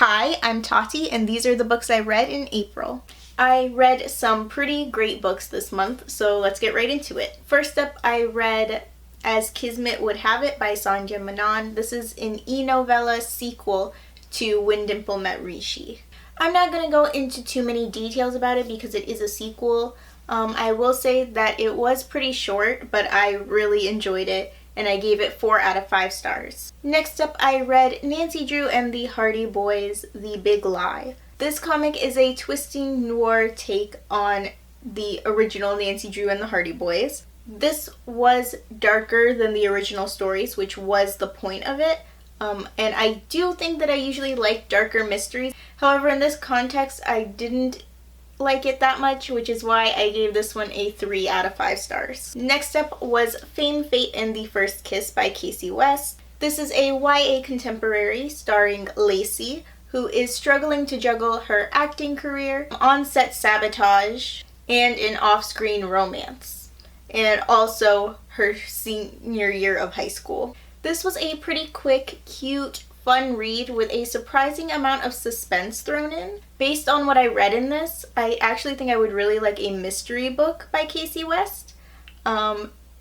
Hi, I'm Tati, and these are the books I read in April. I read some pretty great books this month, so let's get right into it. First up, I read As Kismet Would Have It by Sandhya Menon. This is an e-novella sequel to When Dimple Met Rishi. I'm not going to go into too many details about it because it is a sequel. I will say that it was pretty short, but I really enjoyed it, and I gave it 4 out of 5 stars. Next up, I read Nancy Drew and the Hardy Boys, The Big Lie. This comic is a twisting noir take on the original Nancy Drew and the Hardy Boys. This was darker than the original stories, which was the point of it. And I do think that I usually like darker mysteries. However, in this context, I didn't like it that much, which is why I gave this one a 3 out of 5 stars. Next up was Fame, Fate, and the First Kiss by Casey West. This is a YA contemporary starring Lacey, who is struggling to juggle her acting career, on-set sabotage, and an off-screen romance, and also her senior year of high school. This was a pretty quick, cute, fun read with a surprising amount of suspense thrown in. Based on what I read in this, I actually think I would really like a mystery book by Casey West.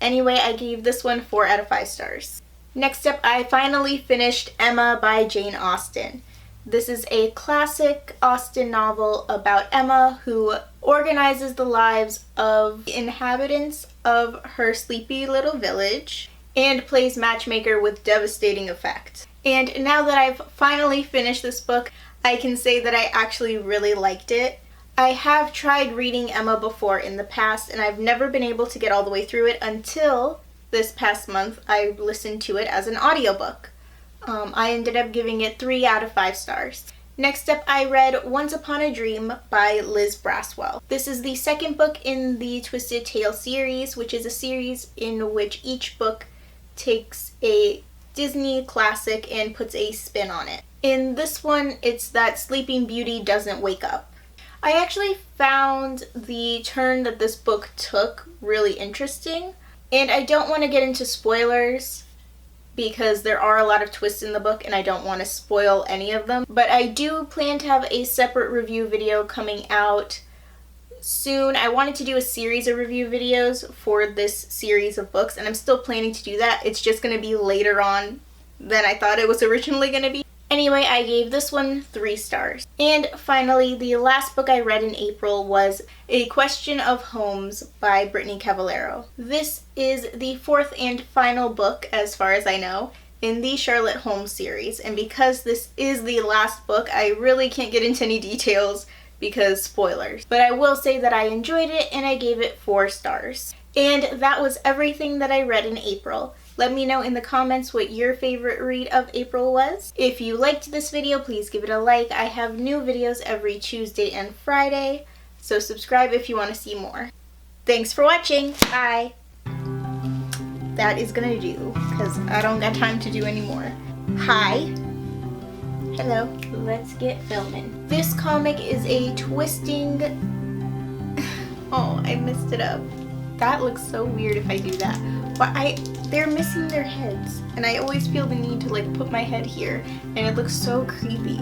Anyway, I gave this one 4 out of 5 stars. Next up, I finally finished Emma by Jane Austen. This is a classic Austen novel about Emma, who organizes the lives of the inhabitants of her sleepy little village and plays matchmaker with devastating effect. And now that I've finally finished this book, I can say that I actually really liked it. I have tried reading Emma before in the past, and I've never been able to get all the way through it until this past month I listened to it as an audiobook. I ended up giving it 3 out of 5 stars. Next up, I read Once Upon a Dream by Liz Braswell. This is the second book in the Twisted Tale series, which is a series in which each book takes a Disney classic and puts a spin on it. In this one, it's that Sleeping Beauty doesn't wake up. I actually found the turn that this book took really interesting, and I don't want to get into spoilers because there are a lot of twists in the book and I don't want to spoil any of them, but I do plan to have a separate review video coming out soon. I wanted to do a series of review videos for this series of books, and I'm still planning to do that. It's just going to be later on than I thought it was originally going to be. Anyway, I gave this one 3 stars. And finally, the last book I read in April was A Question of Homes by Brittany Cavallaro. This is the 4th and final book, as far as I know, in the Charlotte Holmes series. And because this is the last book, I really can't get into any details because spoilers. But I will say that I enjoyed it and I gave it 4 stars. And that was everything that I read in April. Let me know in the comments what your favorite read of April was. If you liked this video, please give it a like. I have new videos every Tuesday and Friday, so subscribe if you want to see more. Thanks for watching. Bye. That is gonna do, because I don't got time to do any more. Hi. Hello. Let's get filming. This comic is a twisting... Oh, I messed it up. That looks so weird if I do that. But they're missing their heads, and I always feel the need to like put my head here, and it looks so creepy.